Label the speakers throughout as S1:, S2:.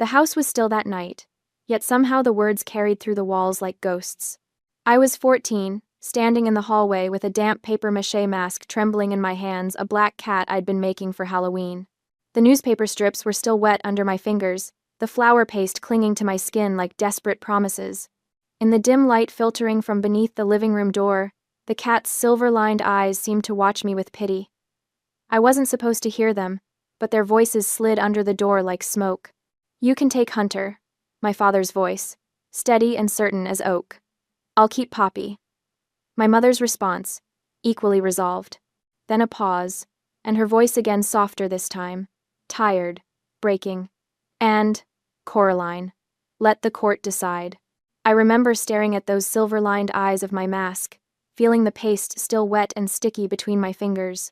S1: The house was still that night, yet somehow the words carried through the walls like ghosts. I was 14, standing in the hallway with a damp papier-mâché mask trembling in my hands, a black cat I'd been making for Halloween. The newspaper strips were still wet under my fingers, the flour paste clinging to my skin like desperate promises. In the dim light filtering from beneath the living room door, the cat's silver-lined eyes seemed to watch me with pity. I wasn't supposed to hear them, but their voices slid under the door like smoke. "You can take Hunter," my father's voice, steady and certain as oak. "I'll keep Poppy." My mother's response, equally resolved. Then a pause, and her voice again softer this time, tired, breaking. "And, Coraline, let the court decide." I remember staring at those silver-lined eyes of my mask, feeling the paste still wet and sticky between my fingers.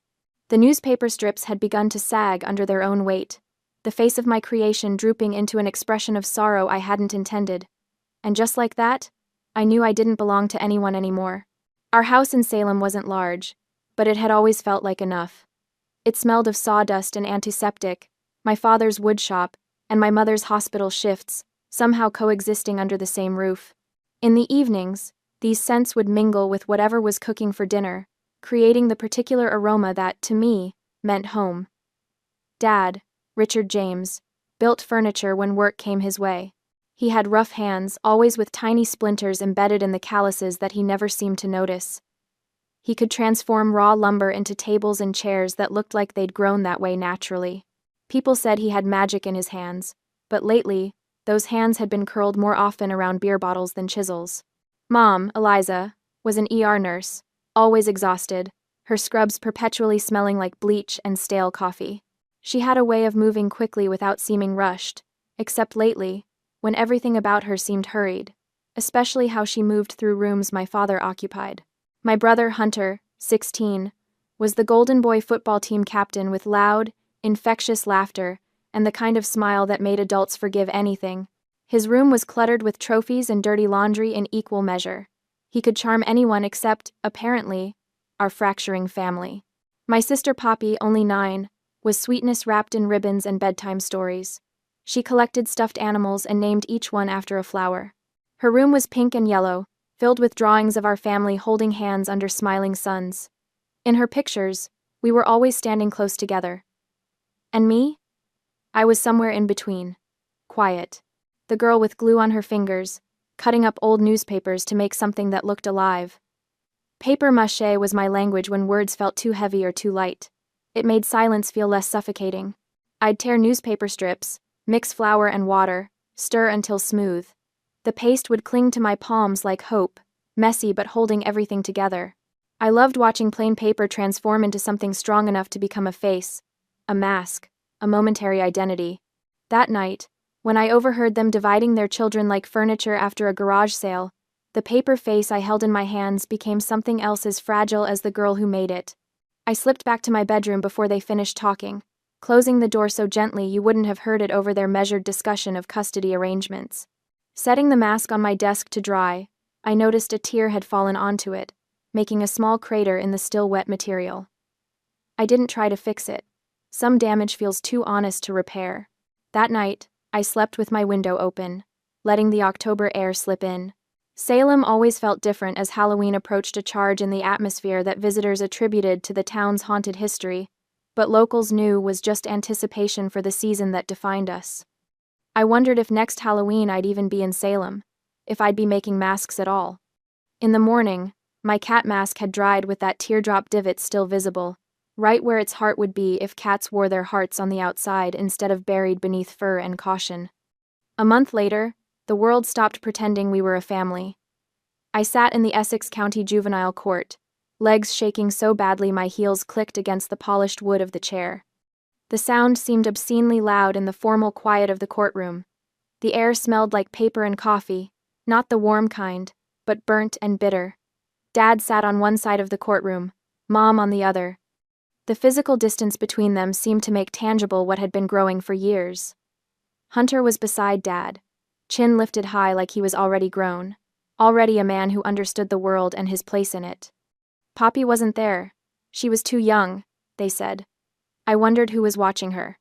S1: The newspaper strips had begun to sag under their own weight, the face of my creation drooping into an expression of sorrow I hadn't intended. And just like that, I knew I didn't belong to anyone anymore. Our house in Salem wasn't large, but it had always felt like enough. It smelled of sawdust and antiseptic, my father's wood shop, and my mother's hospital shifts, somehow coexisting under the same roof. In the evenings, these scents would mingle with whatever was cooking for dinner, creating the particular aroma that, to me, meant home. Dad, Richard James, built furniture when work came his way. He had rough hands, always with tiny splinters embedded in the calluses that he never seemed to notice. He could transform raw lumber into tables and chairs that looked like they'd grown that way naturally. People said he had magic in his hands, but lately, those hands had been curled more often around beer bottles than chisels. Mom, Eliza, was an ER nurse, always exhausted, her scrubs perpetually smelling like bleach and stale coffee. She had a way of moving quickly without seeming rushed, except lately, when everything about her seemed hurried, especially how she moved through rooms my father occupied. My brother Hunter, 16, was the Golden Boy football team captain with loud, infectious laughter and the kind of smile that made adults forgive anything. His room was cluttered with trophies and dirty laundry in equal measure. He could charm anyone except, apparently, our fracturing family. My sister Poppy, only 9, was sweetness wrapped in ribbons and bedtime stories. She collected stuffed animals and named each one after a flower. Her room was pink and yellow, filled with drawings of our family holding hands under smiling suns. In her pictures, we were always standing close together. And me? I was somewhere in between. Quiet. The girl with glue on her fingers, cutting up old newspapers to make something that looked alive. Papier-mâché was my language when words felt too heavy or too light. It made silence feel less suffocating. I'd tear newspaper strips, mix flour and water, stir until smooth. The paste would cling to my palms like hope, messy but holding everything together. I loved watching plain paper transform into something strong enough to become a face, a mask, a momentary identity. That night, when I overheard them dividing their children like furniture after a garage sale, the paper face I held in my hands became something else as fragile as the girl who made it. I slipped back to my bedroom before they finished talking, closing the door so gently you wouldn't have heard it over their measured discussion of custody arrangements. Setting the mask on my desk to dry, I noticed a tear had fallen onto it, making a small crater in the still wet material. I didn't try to fix it. Some damage feels too honest to repair. That night, I slept with my window open, letting the October air slip in. Salem always felt different as Halloween approached, a charge in the atmosphere that visitors attributed to the town's haunted history, but locals knew was just anticipation for the season that defined us. I wondered if next Halloween I'd even be in Salem, if I'd be making masks at all. In the morning, my cat mask had dried with that teardrop divot still visible, right where its heart would be if cats wore their hearts on the outside instead of buried beneath fur and caution. A month later, the world stopped pretending we were a family. I sat in the Essex County Juvenile Court, legs shaking so badly my heels clicked against the polished wood of the chair. The sound seemed obscenely loud in the formal quiet of the courtroom. The air smelled like paper and coffee, not the warm kind, but burnt and bitter. Dad sat on one side of the courtroom, Mom on the other. The physical distance between them seemed to make tangible what had been growing for years. Hunter was beside Dad, chin lifted high like he was already grown, already a man who understood the world and his place in it. Poppy wasn't there. She was too young, they said. I wondered who was watching her.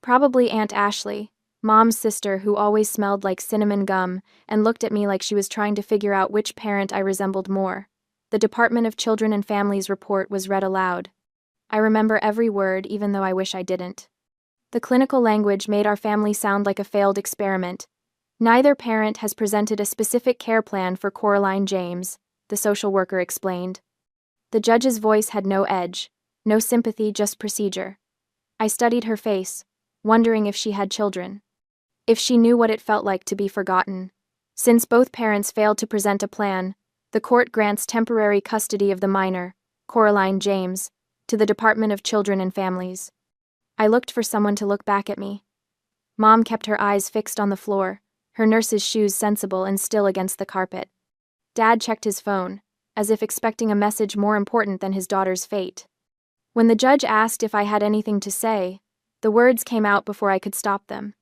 S1: Probably Aunt Ashley, Mom's sister, who always smelled like cinnamon gum and looked at me like she was trying to figure out which parent I resembled more. The Department of Children and Families report was read aloud. I remember every word, even though I wish I didn't. The clinical language made our family sound like a failed experiment. Neither parent has presented a specific care plan for Coraline James, the social worker explained. The judge's voice had no edge, no sympathy, just procedure. I studied her face, wondering if she had children. If she knew what it felt like to be forgotten. Since both parents failed to present a plan, the court grants temporary custody of the minor, Coraline James, to the Department of Children and Families. I looked for someone to look back at me. Mom kept her eyes fixed on the floor, her nurse's shoes sensible and still against the carpet. Dad checked his phone, as if expecting a message more important than his daughter's fate. When the judge asked if I had anything to say, the words came out before I could stop them.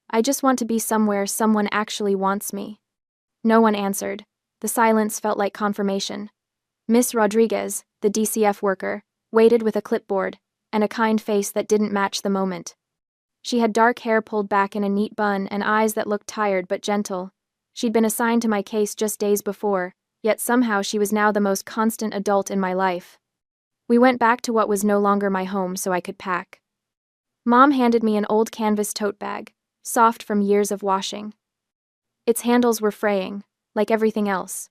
S1: I just want to be somewhere someone actually wants me. No one answered. The silence felt like confirmation. Miss Rodriguez, the DCF worker, waited with a clipboard and a kind face that didn't match the moment. She had dark hair pulled back in a neat bun and eyes that looked tired but gentle. She'd been assigned to my case just days before, yet somehow she was now the most constant adult in my life. We went back to what was no longer my home so I could pack. Mom handed me an old canvas tote bag, soft from years of washing. Its handles were fraying, like everything else.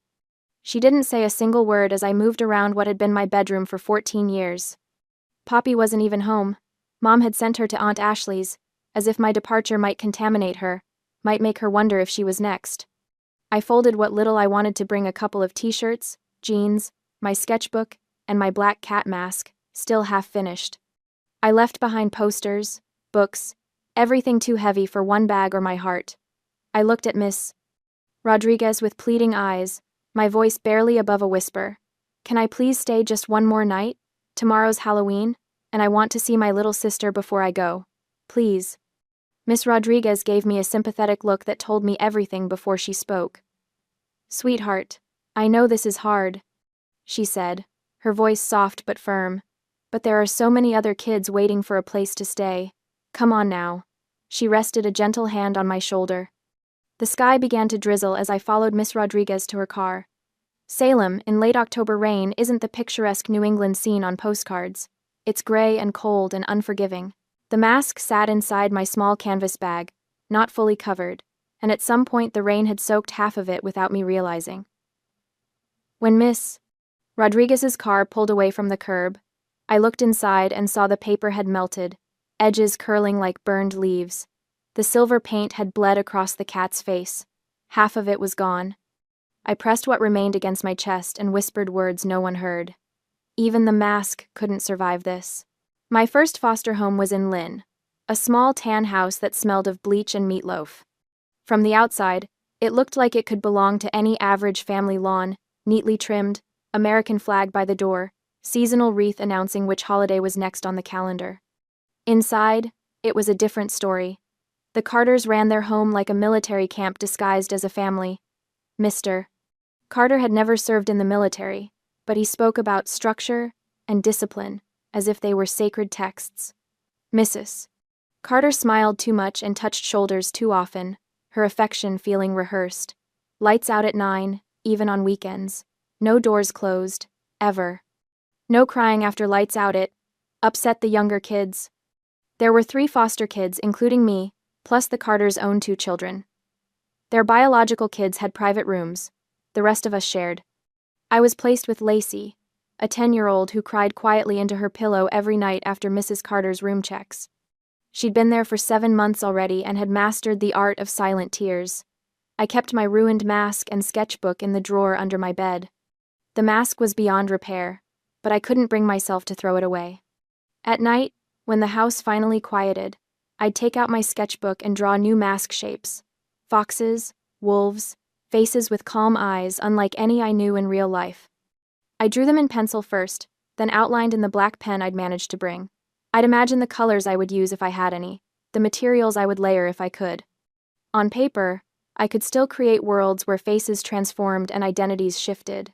S1: She didn't say a single word as I moved around what had been my bedroom for 14 years. Poppy wasn't even home. Mom had sent her to Aunt Ashley's, as if my departure might contaminate her, might make her wonder if she was next. I folded what little I wanted to bring: a couple of t-shirts, jeans, my sketchbook, and my black cat mask, still half finished. I left behind posters, books, everything too heavy for one bag or my heart. I looked at Miss Rodriguez with pleading eyes, my voice barely above a whisper. Can I please stay just one more night? Tomorrow's Halloween, and I want to see my little sister before I go. Please. Miss Rodriguez gave me a sympathetic look that told me everything before she spoke. Sweetheart, I know this is hard, she said, her voice soft but firm. But there are so many other kids waiting for a place to stay. Come on now. She rested a gentle hand on my shoulder. The sky began to drizzle as I followed Miss Rodriguez to her car. Salem, in late October rain, isn't the picturesque New England scene on postcards. It's gray and cold and unforgiving. The mask sat inside my small canvas bag, not fully covered, and at some point the rain had soaked half of it without me realizing. When Miss Rodriguez's car pulled away from the curb, I looked inside and saw the paper had melted, edges curling like burned leaves. The silver paint had bled across the cat's face. Half of it was gone. I pressed what remained against my chest and whispered words no one heard. Even the mask couldn't survive this. My first foster home was in Lynn, a small tan house that smelled of bleach and meatloaf. From the outside, it looked like it could belong to any average family lawn, neatly trimmed, American flag by the door, seasonal wreath announcing which holiday was next on the calendar. Inside, it was a different story. The Carters ran their home like a military camp disguised as a family. Mr. Carter had never served in the military, but he spoke about structure and discipline as if they were sacred texts. Mrs. Carter smiled too much and touched shoulders too often, her affection feeling rehearsed. Lights out at 9, even on weekends. No doors closed, ever. No crying after lights out. It upset the younger kids. There were 3 foster kids, including me, plus the Carters' own 2 children. Their biological kids had private rooms. The rest of us shared. I was placed with Lacey, a 10-year-old who cried quietly into her pillow every night after Mrs. Carter's room checks. She'd been there for 7 months already and had mastered the art of silent tears. I kept my ruined mask and sketchbook in the drawer under my bed. The mask was beyond repair, but I couldn't bring myself to throw it away. At night, when the house finally quieted, I'd take out my sketchbook and draw new mask shapes. Foxes, wolves, faces with calm eyes unlike any I knew in real life. I drew them in pencil first, then outlined in the black pen I'd managed to bring. I'd imagined the colors I would use if I had any, the materials I would layer if I could. On paper, I could still create worlds where faces transformed and identities shifted.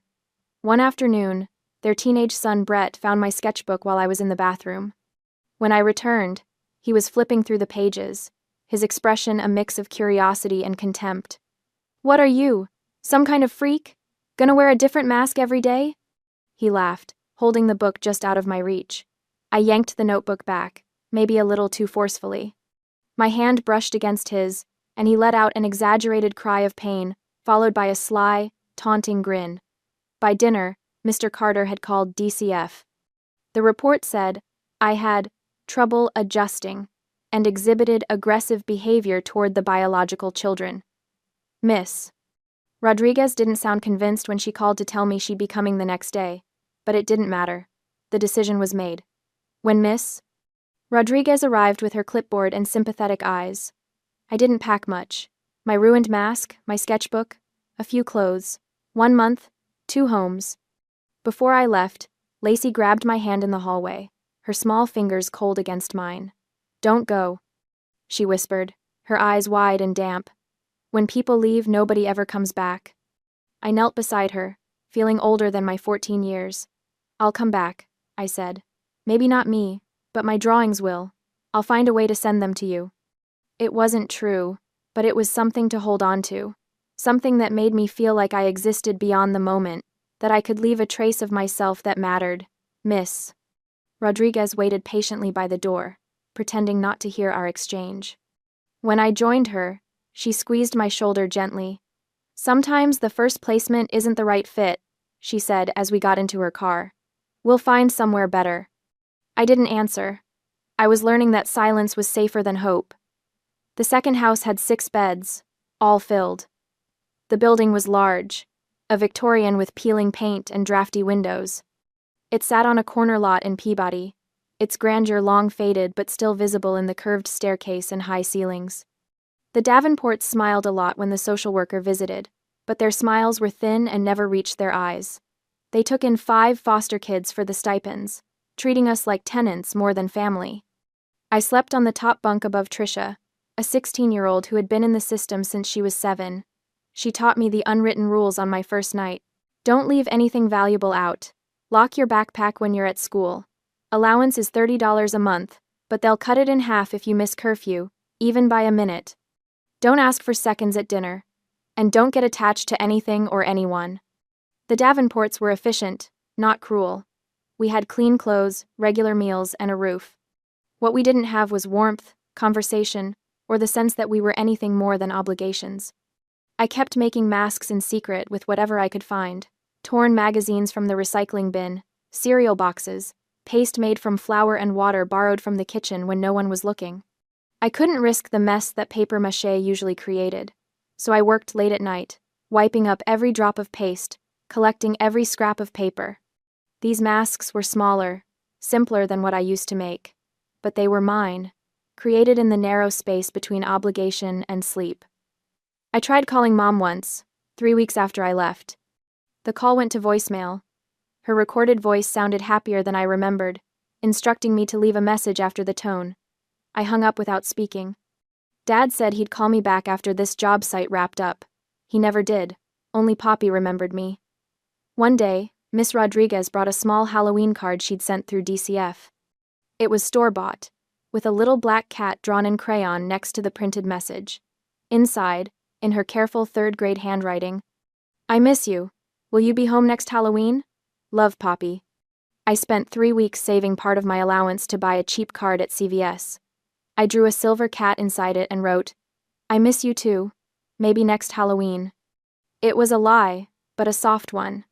S1: One afternoon, their teenage son Brett found my sketchbook while I was in the bathroom. When I returned, he was flipping through the pages, his expression a mix of curiosity and contempt. "What are you? Some kind of freak? Gonna wear a different mask every day?" He laughed, holding the book just out of my reach. I yanked the notebook back, maybe a little too forcefully. My hand brushed against his, and he let out an exaggerated cry of pain, followed by a sly, taunting grin. By dinner, Mr. Carter had called DCF. The report said I had trouble adjusting and exhibited aggressive behavior toward the biological children. Miss Rodriguez didn't sound convinced when she called to tell me she'd be coming the next day, but it didn't matter. The decision was made. When Miss Rodriguez arrived with her clipboard and sympathetic eyes, I didn't pack much. My ruined mask, my sketchbook, a few clothes, 1 month, 2 homes. Before I left, Lacey grabbed my hand in the hallway, her small fingers cold against mine. "Don't go," she whispered, her eyes wide and damp. "When people leave, nobody ever comes back." I knelt beside her, feeling older than my 14 years. "I'll come back," I said. "Maybe not me, but my drawings will. I'll find a way to send them to you." It wasn't true, but it was something to hold on to. Something that made me feel like I existed beyond the moment, that I could leave a trace of myself that mattered. Miss Rodriguez waited patiently by the door, pretending not to hear our exchange. When I joined her, she squeezed my shoulder gently. "Sometimes the first placement isn't the right fit," she said as we got into her car. "We'll find somewhere better." I didn't answer. I was learning that silence was safer than hope. The second house had 6 beds, all filled. The building was large, a Victorian with peeling paint and drafty windows. It sat on a corner lot in Peabody, its grandeur long faded but still visible in the curved staircase and high ceilings. The Davenports smiled a lot when the social worker visited, but their smiles were thin and never reached their eyes. They took in 5 foster kids for the stipends, treating us like tenants more than family. I slept on the top bunk above Tricia, a 16-year-old who had been in the system since she was 7. She taught me the unwritten rules on my first night. Don't leave anything valuable out. Lock your backpack when you're at school. Allowance is $30 a month, but they'll cut it in half if you miss curfew, even by a minute. Don't ask for seconds at dinner. And don't get attached to anything or anyone. The Davenports were efficient, not cruel. We had clean clothes, regular meals, and a roof. What we didn't have was warmth, conversation, or the sense that we were anything more than obligations. I kept making masks in secret with whatever I could find: torn magazines from the recycling bin, cereal boxes, paste made from flour and water borrowed from the kitchen when no one was looking. I couldn't risk the mess that papier-mâché usually created, so I worked late at night, wiping up every drop of paste, collecting every scrap of paper. These masks were smaller, simpler than what I used to make, but they were mine, created in the narrow space between obligation and sleep. I tried calling Mom once, 3 weeks after I left. The call went to voicemail. Her recorded voice sounded happier than I remembered, instructing me to leave a message after the tone. I hung up without speaking. Dad said he'd call me back after this job site wrapped up. He never did. Only Poppy remembered me. One day, Miss Rodriguez brought a small Halloween card she'd sent through DCF. It was store-bought, with a little black cat drawn in crayon next to the printed message. Inside, in her careful 3rd-grade handwriting, "I miss you. Will you be home next Halloween? Love, Poppy." I spent 3 weeks saving part of my allowance to buy a cheap card at CVS. I drew a silver cat inside it and wrote, "I miss you too. Maybe next Halloween." It was a lie, but a soft one.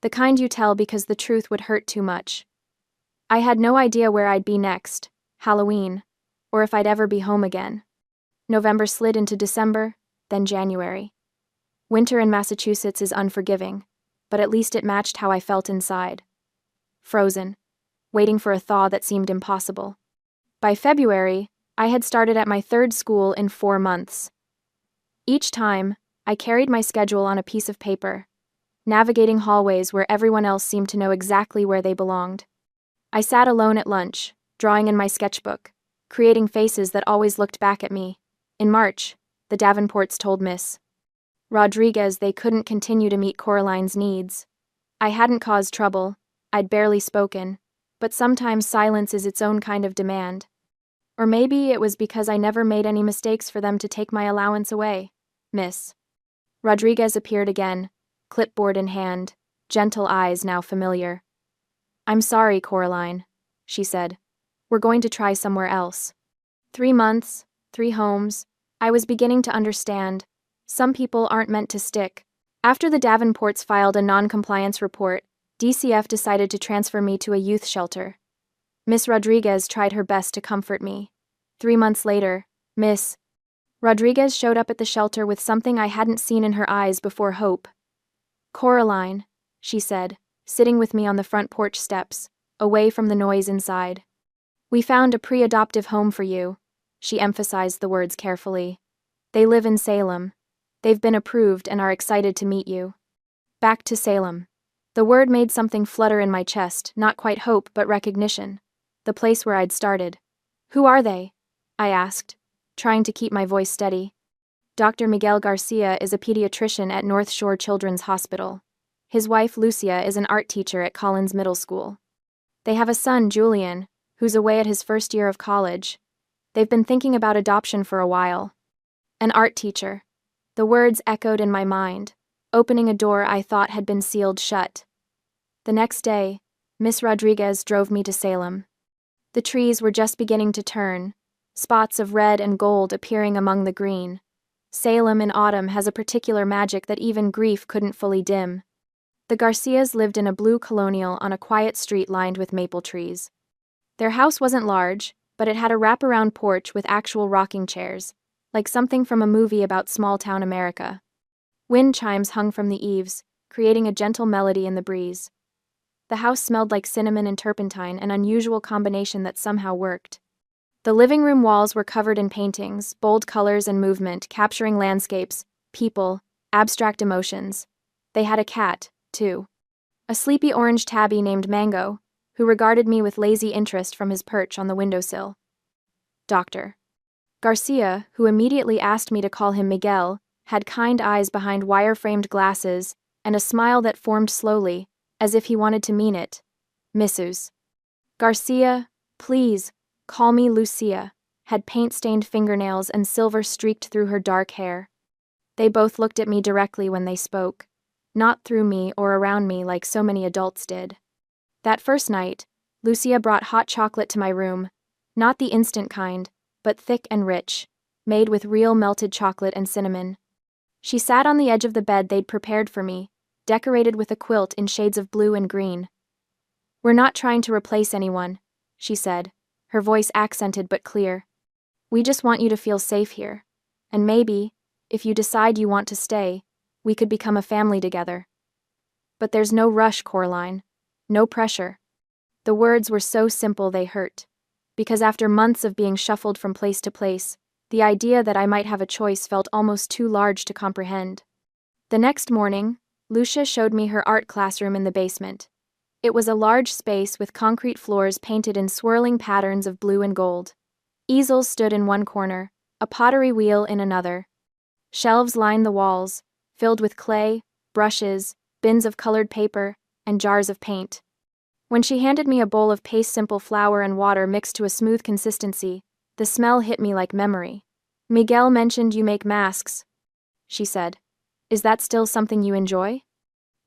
S1: The kind you tell because the truth would hurt too much. I had no idea where I'd be next, Halloween, or if I'd ever be home again. November slid into December, then January. Winter in Massachusetts is unforgiving, but at least it matched how I felt inside. Frozen, waiting for a thaw that seemed impossible. By February, I had started at my 3rd school in 4 months. Each time, I carried my schedule on a piece of paper, navigating hallways where everyone else seemed to know exactly where they belonged. I sat alone at lunch, drawing in my sketchbook, creating faces that always looked back at me. In March, the Davenports told Miss Rodriguez they couldn't continue to meet Coraline's needs. I hadn't caused trouble, I'd barely spoken, but sometimes silence is its own kind of demand. Or maybe it was because I never made any mistakes for them to take my allowance away. Miss Rodriguez appeared again, clipboard in hand, gentle eyes now familiar. I'm sorry, Coraline, she said. We're going to try somewhere else. 3 months, 3 homes. I was beginning to understand. Some people aren't meant to stick. After the Davenports filed a non-compliance report, DCF decided to transfer me to a youth shelter. Miss Rodriguez tried her best to comfort me. 3 months later, Miss Rodriguez showed up at the shelter with something I hadn't seen in her eyes before: hope. Coraline, she said, sitting with me on the front porch steps, away from the noise inside. We found a pre-adoptive home for you. She emphasized the words carefully. They live in Salem. They've been approved and are excited to meet you. Back to Salem. The word made something flutter in my chest, not quite hope but recognition. The place where I'd started. Who are they? I asked, trying to keep my voice steady. Dr. Miguel Garcia is a pediatrician at North Shore Children's Hospital. His wife, Lucia, is an art teacher at Collins Middle School. They have a son, Julian, who's away at his first year of college. They've been thinking about adoption for a while. An art teacher. The words echoed in my mind, opening a door I thought had been sealed shut. The next day, Miss Rodriguez drove me to Salem. The trees were just beginning to turn, spots of red and gold appearing among the green. Salem in autumn has a particular magic that even grief couldn't fully dim. The Garcias lived in a blue colonial on a quiet street lined with maple trees. Their house wasn't large, but it had a wraparound porch with actual rocking chairs, like something from a movie about small-town America. Wind chimes hung from the eaves, creating a gentle melody in the breeze. The house smelled like cinnamon and turpentine, an unusual combination that somehow worked. The living room walls were covered in paintings, bold colors and movement, capturing landscapes, people, abstract emotions. They had a cat, too. A sleepy orange tabby named Mango, who regarded me with lazy interest from his perch on the windowsill. Dr. Garcia, who immediately asked me to call him Miguel, had kind eyes behind wire-framed glasses and a smile that formed slowly, as if he wanted to mean it. Mrs. Garcia, please, call me Lucia, had paint-stained fingernails and silver streaked through her dark hair. They both looked at me directly when they spoke, not through me or around me like so many adults did. That first night, Lucia brought hot chocolate to my room, not the instant kind, but thick and rich, made with real melted chocolate and cinnamon. She sat on the edge of the bed they'd prepared for me, decorated with a quilt in shades of blue and green. We're not trying to replace anyone, she said, her voice accented but clear. We just want you to feel safe here. And maybe, if you decide you want to stay, we could become a family together. But there's no rush, Coraline. No pressure. The words were so simple they hurt. Because after months of being shuffled from place to place, the idea that I might have a choice felt almost too large to comprehend. The next morning, Lucia showed me her art classroom in the basement. It was a large space with concrete floors painted in swirling patterns of blue and gold. Easels stood in one corner, a pottery wheel in another. Shelves lined the walls, filled with clay, brushes, bins of colored paper, and jars of paint. When she handed me a bowl of paste simple flour and water mixed to a smooth consistency, the smell hit me like memory. Miguel mentioned you make masks, she said. Is that still something you enjoy?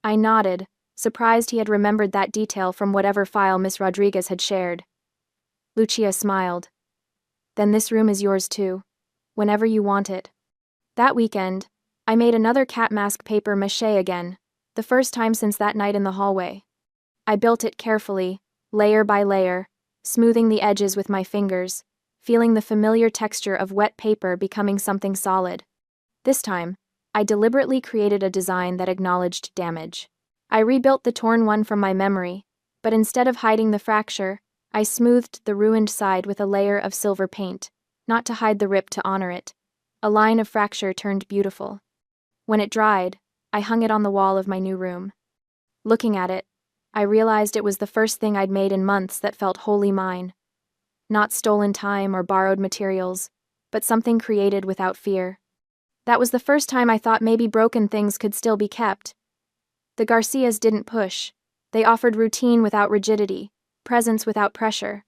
S1: I nodded, surprised he had remembered that detail from whatever file Miss Rodriguez had shared. Lucia smiled. Then this room is yours too, whenever you want it. That weekend, I made another cat mask paper mache again, the first time since that night in the hallway. I built it carefully, layer by layer, smoothing the edges with my fingers, feeling the familiar texture of wet paper becoming something solid. This time, I deliberately created a design that acknowledged damage. I rebuilt the torn one from my memory, but instead of hiding the fracture, I smoothed the ruined side with a layer of silver paint, not to hide the rip to honor it. A line of fracture turned beautiful. When it dried, I hung it on the wall of my new room. Looking at it, I realized it was the first thing I'd made in months that felt wholly mine. Not stolen time or borrowed materials, but something created without fear. That was the first time I thought maybe broken things could still be kept. The Garcias didn't push. They offered routine without rigidity, presence without pressure.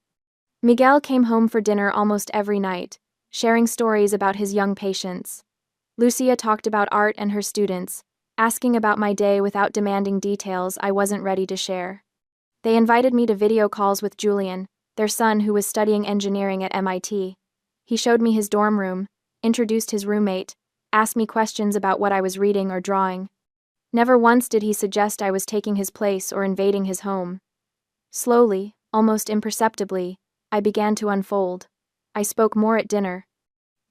S1: Miguel came home for dinner almost every night, sharing stories about his young patients. Lucia talked about art and her students, asking about my day without demanding details I wasn't ready to share. They invited me to video calls with Julian, their son who was studying engineering at MIT. He showed me his dorm room, introduced his roommate, asked me questions about what I was reading or drawing. Never once did he suggest I was taking his place or invading his home. Slowly, almost imperceptibly, I began to unfold. I spoke more at dinner.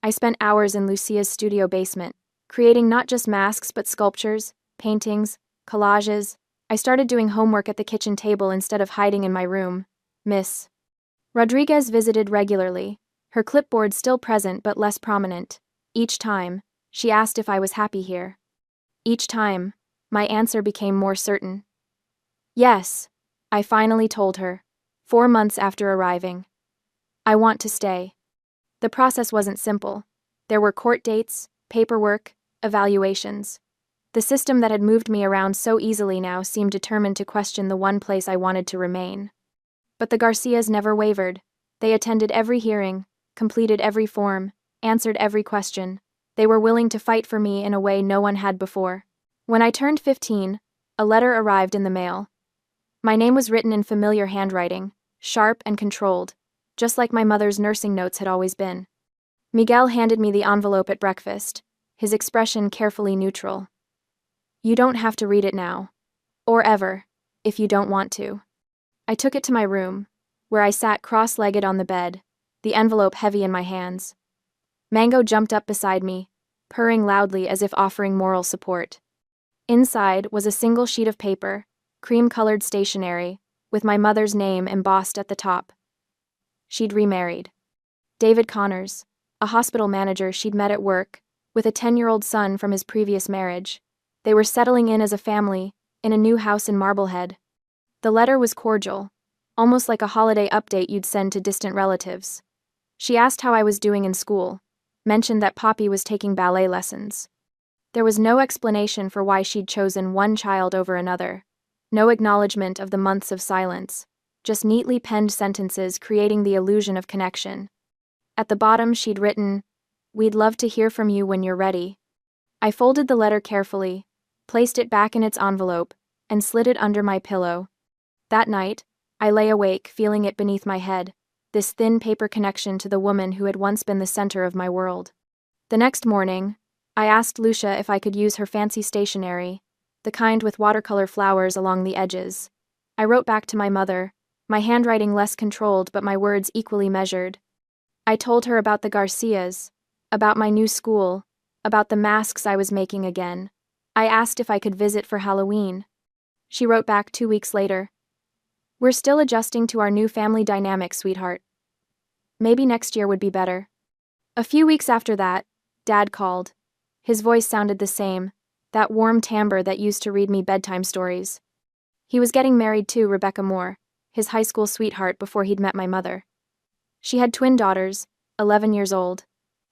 S1: I spent hours in Lucia's studio basement, creating not just masks but sculptures, paintings, collages. I started doing homework at the kitchen table instead of hiding in my room. Miss Rodriguez visited regularly, her clipboard still present but less prominent. Each time, she asked if I was happy here. Each time, my answer became more certain. Yes, I finally told her, 4 months after arriving. I want to stay. The process wasn't simple. There were court dates, paperwork, evaluations. The system that had moved me around so easily now seemed determined to question the one place I wanted to remain. But the Garcias never wavered. They attended every hearing, completed every form, answered every question. They were willing to fight for me in a way no one had before. When I turned 15, a letter arrived in the mail. My name was written in familiar handwriting, sharp and controlled, just like my mother's nursing notes had always been. Miguel handed me the envelope at breakfast, his expression carefully neutral. You don't have to read it now. Or ever, if you don't want to. I took it to my room, where I sat cross-legged on the bed, the envelope heavy in my hands. Mango jumped up beside me, purring loudly as if offering moral support. Inside was a single sheet of paper, cream-colored stationery, with my mother's name embossed at the top. She'd remarried. David Connors, a hospital manager she'd met at work, with a 10-year-old son from his previous marriage. They were settling in as a family, in a new house in Marblehead. The letter was cordial, almost like a holiday update you'd send to distant relatives. She asked how I was doing in school, mentioned that Poppy was taking ballet lessons. There was no explanation for why she'd chosen one child over another, no acknowledgement of the months of silence, just neatly penned sentences creating the illusion of connection. At the bottom she'd written, "We'd love to hear from you when you're ready." I folded the letter carefully, placed it back in its envelope, and slid it under my pillow. That night, I lay awake, feeling it beneath my head, this thin paper connection to the woman who had once been the center of my world. The next morning, I asked Lucia if I could use her fancy stationery, the kind with watercolor flowers along the edges. I wrote back to my mother, my handwriting less controlled but my words equally measured. I told her about the Garcias, about my new school, about the masks I was making again. I asked if I could visit for Halloween. She wrote back 2 weeks later. We're still adjusting to our new family dynamic, sweetheart. Maybe next year would be better. A few weeks after that, Dad called. His voice sounded the same, that warm timbre that used to read me bedtime stories. He was getting married to Rebecca Moore, his high school sweetheart before he'd met my mother. She had twin daughters, 11 years old.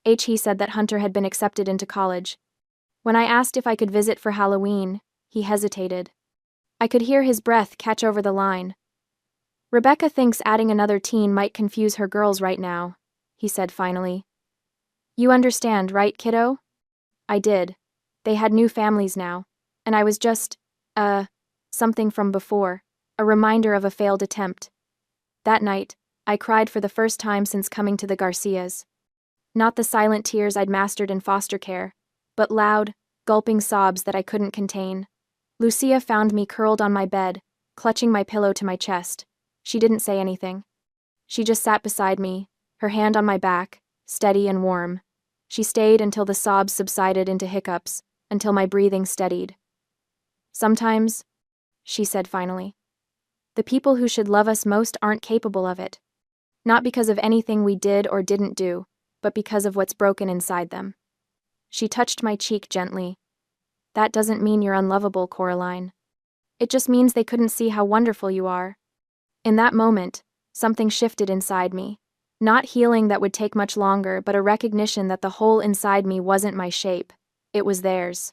S1: He said that Hunter had been accepted into college. When I asked if I could visit for Halloween, he hesitated. I could hear his breath catch over the line. Rebecca thinks adding another teen might confuse her girls right now, he said finally. You understand, right, kiddo? I did. They had new families now, and I was just, something from before, a reminder of a failed attempt. That night, I cried for the first time since coming to the Garcias. Not the silent tears I'd mastered in foster care, but loud, gulping sobs that I couldn't contain. Lucia found me curled on my bed, clutching my pillow to my chest. She didn't say anything. She just sat beside me, her hand on my back, steady and warm. She stayed until the sobs subsided into hiccups, until my breathing steadied. Sometimes, she said finally, the people who should love us most aren't capable of it. Not because of anything we did or didn't do, but because of what's broken inside them. She touched my cheek gently. That doesn't mean you're unlovable, Coraline. It just means they couldn't see how wonderful you are. In that moment, something shifted inside me. Not healing that would take much longer, but a recognition that the hole inside me wasn't my shape. It was theirs.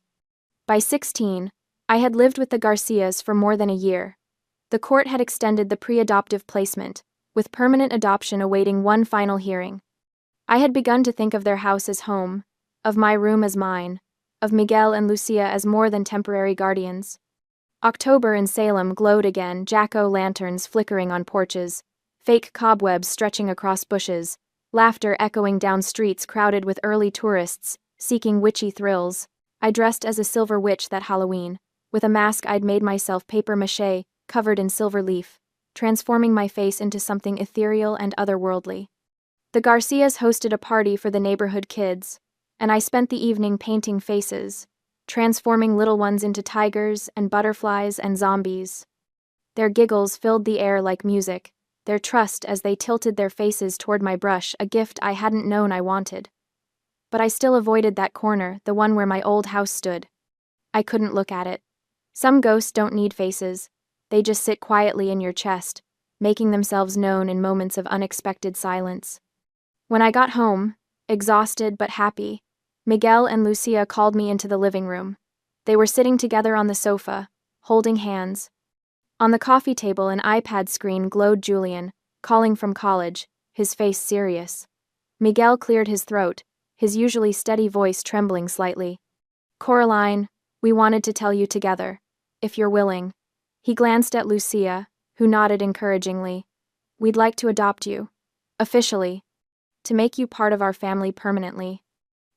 S1: By 16, I had lived with the Garcias for more than a year. The court had extended the pre-adoptive placement, with permanent adoption awaiting one final hearing. I had begun to think of their house as home, of my room as mine, of Miguel and Lucia as more than temporary guardians. October in Salem glowed again, jack-o'-lanterns flickering on porches, fake cobwebs stretching across bushes, laughter echoing down streets crowded with early tourists, seeking witchy thrills. I dressed as a silver witch that Halloween, with a mask I'd made myself papier-mâché, covered in silver leaf, transforming my face into something ethereal and otherworldly. The Garcias hosted a party for the neighborhood kids, and I spent the evening painting faces, transforming little ones into tigers and butterflies and zombies. Their giggles filled the air like music, their trust as they tilted their faces toward my brush, a gift I hadn't known I wanted. But I still avoided that corner, the one where my old house stood. I couldn't look at it. Some ghosts don't need faces, they just sit quietly in your chest, making themselves known in moments of unexpected silence. When I got home, exhausted but happy, Miguel and Lucia called me into the living room. They were sitting together on the sofa, holding hands. On the coffee table, an iPad screen glowed. Julian, calling from college, his face serious. Miguel cleared his throat, his usually steady voice trembling slightly. "Coraline, we wanted to tell you together, if you're willing." He glanced at Lucia, who nodded encouragingly. "We'd like to adopt you. Officially. To make you part of our family permanently."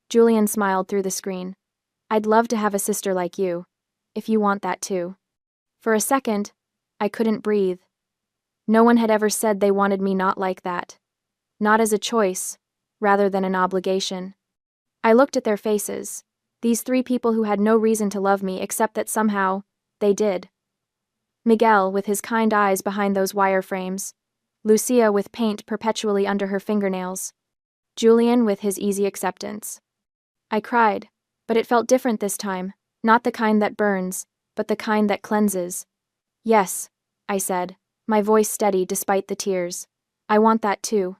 S1: Julian smiled through the screen. "I'd love to have a sister like you, if you want that too." For a second, I couldn't breathe. No one had ever said they wanted me not like that. Not as a choice, rather than an obligation. I looked at their faces, these three people who had no reason to love me except that somehow, they did. Miguel with his kind eyes behind those wire frames, Lucia with paint perpetually under her fingernails, Julian with his easy acceptance. I cried, but it felt different this time, not the kind that burns, but the kind that cleanses. "Yes," I said, my voice steady despite the tears. "I want that too."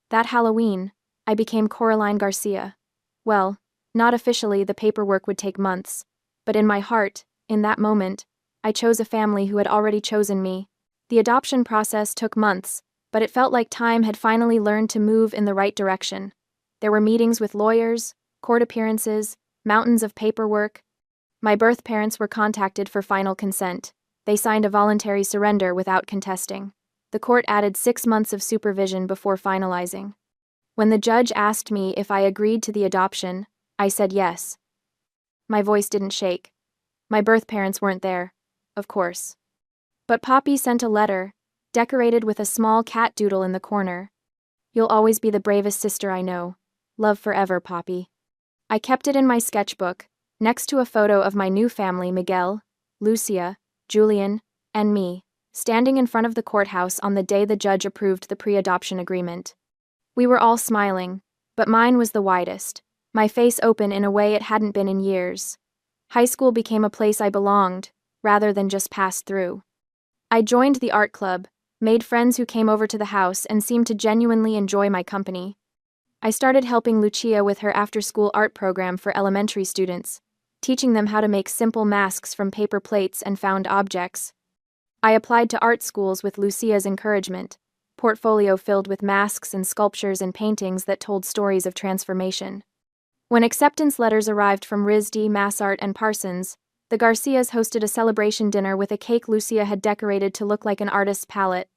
S1: That Halloween, I became Coraline Garcia. Well, not officially, the paperwork would take months, but in my heart, in that moment, I chose a family who had already chosen me. The adoption process took months, but it felt like time had finally learned to move in the right direction. There were meetings with lawyers, court appearances, mountains of paperwork. My birth parents were contacted for final consent. They signed a voluntary surrender without contesting. The court added 6 months of supervision before finalizing. When the judge asked me if I agreed to the adoption, I said yes. My voice didn't shake. My birth parents weren't there, of course. But Poppy sent a letter, decorated with a small cat doodle in the corner. "You'll always be the bravest sister I know. Love forever, Poppy." I kept it in my sketchbook, next to a photo of my new family, Miguel, Lucia, Julian, and me, standing in front of the courthouse on the day the judge approved the pre-adoption agreement. We were all smiling, but mine was the widest, my face open in a way it hadn't been in years. High school became a place I belonged, rather than just passed through. I joined the art club, made friends who came over to the house and seemed to genuinely enjoy my company. I started helping Lucia with her after-school art program for elementary students, teaching them how to make simple masks from paper plates and found objects. I applied to art schools with Lucia's encouragement, portfolio filled with masks and sculptures and paintings that told stories of transformation. When acceptance letters arrived from RISD, MassArt, and Parsons, the Garcias hosted a celebration dinner with a cake Lucia had decorated to look like an artist's palette.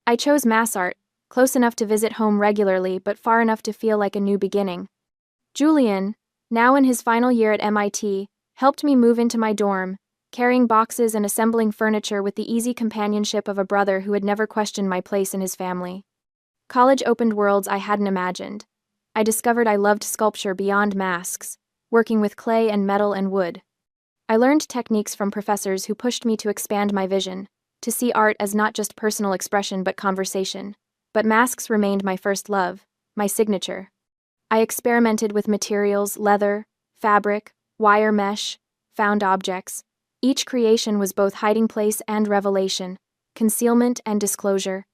S1: I chose MassArt, close enough to visit home regularly but far enough to feel like a new beginning. Julian, now in his final year at MIT, helped me move into my dorm, carrying boxes and assembling furniture with the easy companionship of a brother who had never questioned my place in his family. College opened worlds I hadn't imagined. I discovered I loved sculpture beyond masks, working with clay and metal and wood. I learned techniques from professors who pushed me to expand my vision, to see art as not just personal expression but conversation. But masks remained my first love, my signature. I experimented with materials, leather, fabric, wire mesh, found objects. Each creation was both hiding place and revelation, concealment and disclosure.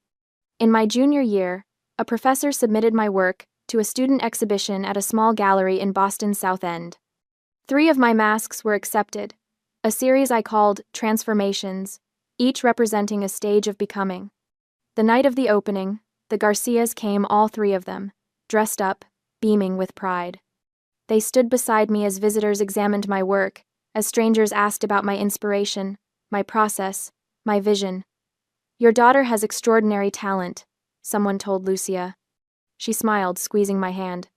S1: In my junior year, a professor submitted my work to a student exhibition at a small gallery in Boston's South End. 3 of my masks were accepted, a series I called Transformations, each representing a stage of becoming. The night of the opening, the Garcias came, all three of them, dressed up, beaming with pride. They stood beside me as visitors examined my work, as strangers asked about my inspiration, my process, my vision. "Your daughter has extraordinary talent," someone told Lucia. She smiled, squeezing my hand.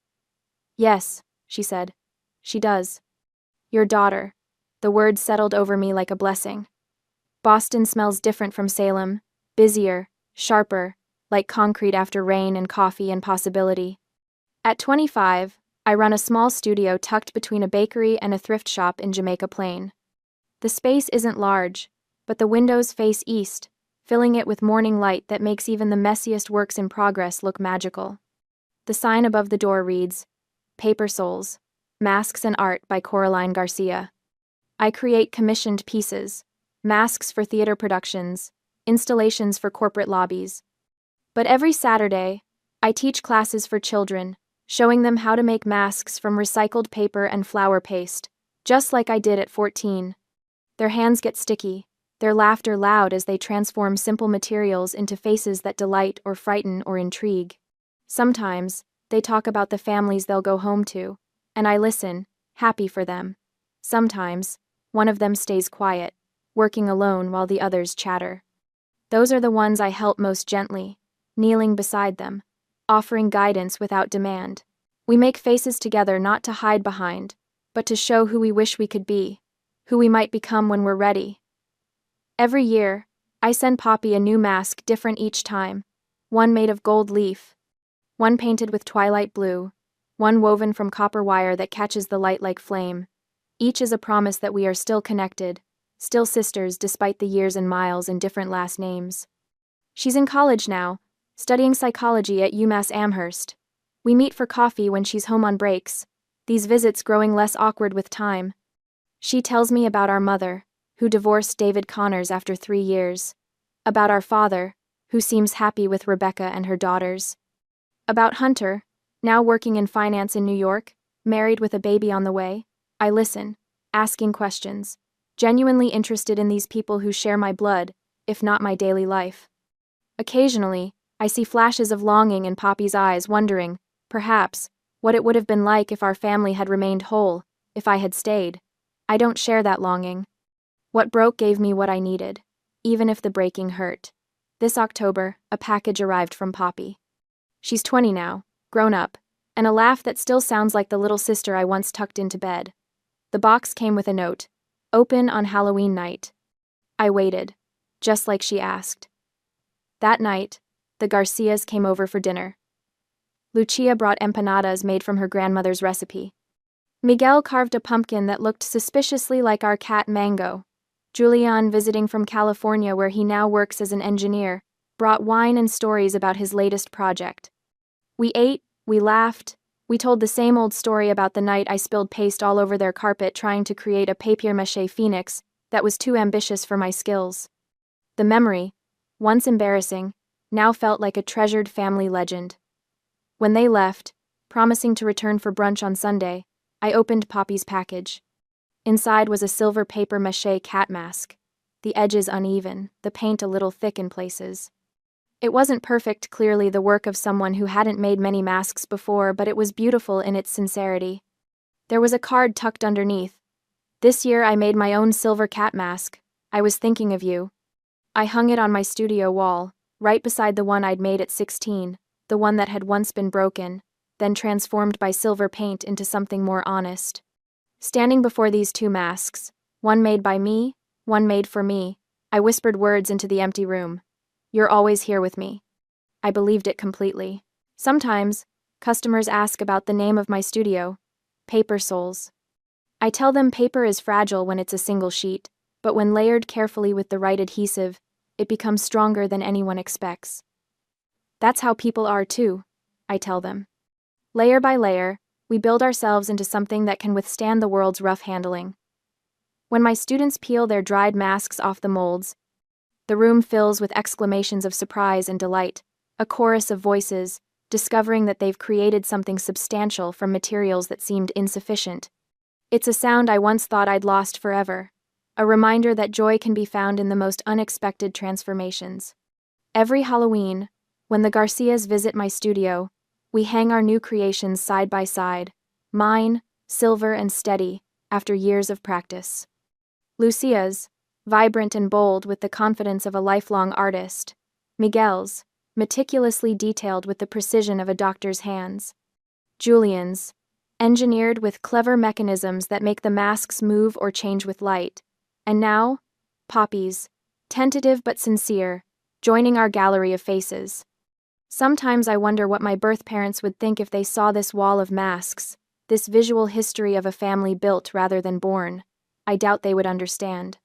S1: "Yes," she said. "She does." Your daughter. The word settled over me like a blessing. Boston smells different from Salem, busier, sharper, like concrete after rain and coffee and possibility. At 25, I run a small studio tucked between a bakery and a thrift shop in Jamaica Plain. The space isn't large, but the windows face east, filling it with morning light that makes even the messiest works in progress look magical. The sign above the door reads, "Paper Souls, Masks and Art by Coraline Garcia." I create commissioned pieces, masks for theater productions, installations for corporate lobbies. But every Saturday, I teach classes for children, showing them how to make masks from recycled paper and flour paste, just like I did at 14. Their hands get sticky, their laughter loud as they transform simple materials into faces that delight or frighten or intrigue. Sometimes, they talk about the families they'll go home to, and I listen, happy for them. Sometimes, one of them stays quiet, working alone while the others chatter. Those are the ones I help most gently, kneeling beside them, offering guidance without demand. We make faces together not to hide behind, but to show who we wish we could be, who we might become when we're ready. Every year, I send Poppy a new mask, different each time, one made of gold leaf, one painted with twilight blue, one woven from copper wire that catches the light like flame. Each is a promise that we are still connected, still sisters despite the years and miles and different last names. She's in college now, studying psychology at UMass Amherst. We meet for coffee when she's home on breaks, these visits growing less awkward with time. She tells me about our mother, who divorced David Connors after 3 years, about our father, who seems happy with Rebecca and her daughters, about Hunter, now working in finance in New York, married with a baby on the way. I listen, asking questions, genuinely interested in these people who share my blood, if not my daily life. Occasionally, I see flashes of longing in Poppy's eyes, wondering, perhaps, what it would have been like if our family had remained whole, if I had stayed. I don't share that longing. What broke gave me what I needed, even if the breaking hurt. This October, a package arrived from Poppy. She's 20 now, grown up, and a laugh that still sounds like the little sister I once tucked into bed. The box came with a note, "Open on Halloween night." I waited, just like she asked. That night, the Garcias came over for dinner. Lucia brought empanadas made from her grandmother's recipe. Miguel carved a pumpkin that looked suspiciously like our cat Mango. Julian, visiting from California where he now works as an engineer, brought wine and stories about his latest project. We ate, we laughed, we told the same old story about the night I spilled paste all over their carpet trying to create a papier-mâché phoenix that was too ambitious for my skills. The memory, once embarrassing, now felt like a treasured family legend. When they left, promising to return for brunch on Sunday, I opened Poppy's package. Inside was a silver papier-mâché cat mask, the edges uneven, the paint a little thick in places. It wasn't perfect, clearly the work of someone who hadn't made many masks before, but it was beautiful in its sincerity. There was a card tucked underneath. "This year I made my own silver cat mask. I was thinking of you." I hung it on my studio wall, right beside the one I'd made at 16, the one that had once been broken, then transformed by silver paint into something more honest. Standing before these two masks, one made by me, one made for me, I whispered words into the empty room. "You're always here with me." I believed it completely. Sometimes, customers ask about the name of my studio, Paper Souls. I tell them paper is fragile when it's a single sheet, but when layered carefully with the right adhesive, it becomes stronger than anyone expects. That's how people are too, I tell them. Layer by layer, we build ourselves into something that can withstand the world's rough handling. When my students peel their dried masks off the molds, the room fills with exclamations of surprise and delight, a chorus of voices, discovering that they've created something substantial from materials that seemed insufficient. It's a sound I once thought I'd lost forever, a reminder that joy can be found in the most unexpected transformations. Every Halloween, when the Garcias visit my studio, we hang our new creations side by side, mine, silver and steady, after years of practice. Lucia's, vibrant and bold with the confidence of a lifelong artist. Miguel's, meticulously detailed with the precision of a doctor's hands. Julian's, engineered with clever mechanisms that make the masks move or change with light. And now, Poppy's, tentative but sincere, joining our gallery of faces. Sometimes I wonder what my birth parents would think if they saw this wall of masks, this visual history of a family built rather than born. I doubt they would understand.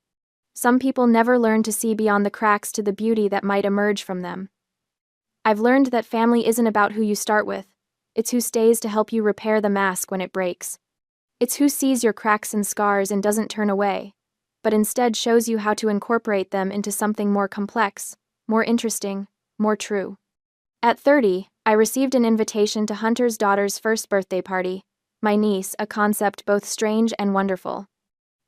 S1: Some people never learn to see beyond the cracks to the beauty that might emerge from them. I've learned that family isn't about who you start with, it's who stays to help you repair the mask when it breaks. It's who sees your cracks and scars and doesn't turn away, but instead shows you how to incorporate them into something more complex, more interesting, more true. At 30, I received an invitation to Hunter's daughter's first birthday party, my niece, a concept both strange and wonderful.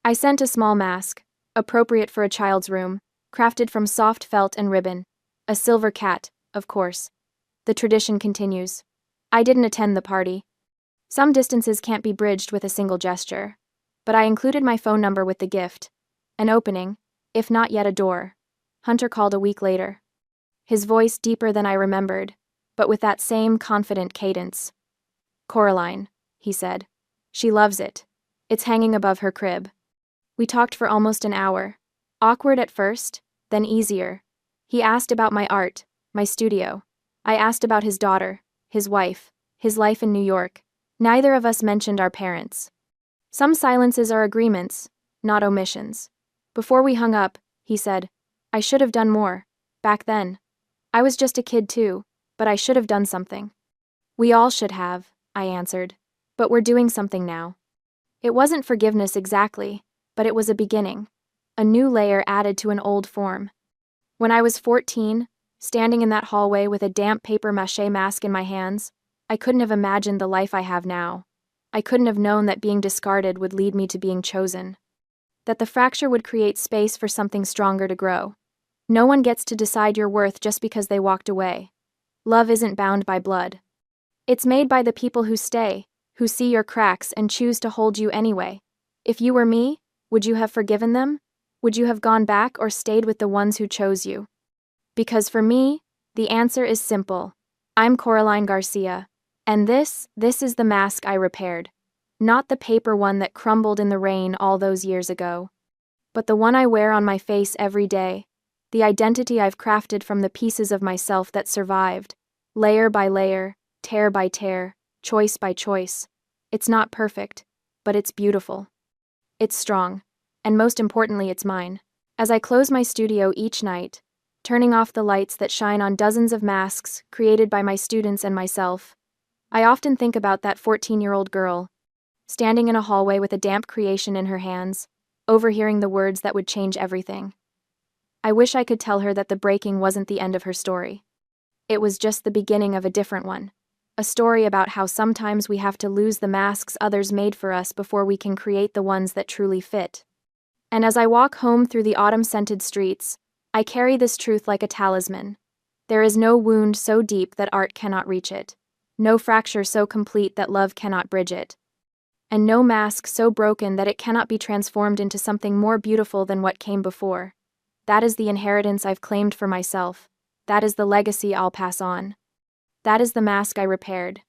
S1: I sent a small mask, appropriate for a child's room, crafted from soft felt and ribbon. A silver cat, of course. The tradition continues. I didn't attend the party. Some distances can't be bridged with a single gesture. But I included my phone number with the gift. An opening, if not yet a door. Hunter called a week later. His voice deeper than I remembered, but with that same confident cadence. "Coraline," he said. "She loves it. It's hanging above her crib." We talked for almost an hour. Awkward at first, then easier. He asked about my art, my studio. I asked about his daughter, his wife, his life in New York. Neither of us mentioned our parents. Some silences are agreements, not omissions. Before we hung up, he said, "I should have done more, back then. I was just a kid too, but I should have done something." "We all should have," I answered. "But we're doing something now." It wasn't forgiveness exactly, but it was a beginning. A new layer added to an old form. When I was 14, standing in that hallway with a damp papier-mâché mask in my hands, I couldn't have imagined the life I have now. I couldn't have known that being discarded would lead me to being chosen. That the fracture would create space for something stronger to grow. No one gets to decide your worth just because they walked away. Love isn't bound by blood. It's made by the people who stay, who see your cracks and choose to hold you anyway. If you were me, would you have forgiven them? Would you have gone back or stayed with the ones who chose you? Because for me, the answer is simple. I'm Coraline Garcia, and this is the mask I repaired. Not the paper one that crumbled in the rain all those years ago, but the one I wear on my face every day, the identity I've crafted from the pieces of myself that survived, layer by layer, tear by tear, choice by choice. It's not perfect, but it's beautiful. It's strong, and most importantly, it's mine. As I close my studio each night, turning off the lights that shine on dozens of masks created by my students and myself, I often think about that 14-year-old girl, standing in a hallway with a damp creation in her hands, overhearing the words that would change everything. I wish I could tell her that the breaking wasn't the end of her story. It was just the beginning of a different one. A story about how sometimes we have to lose the masks others made for us before we can create the ones that truly fit. And as I walk home through the autumn-scented streets, I carry this truth like a talisman. There is no wound so deep that art cannot reach it. No fracture so complete that love cannot bridge it. And no mask so broken that it cannot be transformed into something more beautiful than what came before. That is the inheritance I've claimed for myself. That is the legacy I'll pass on. That is the mask I repaired.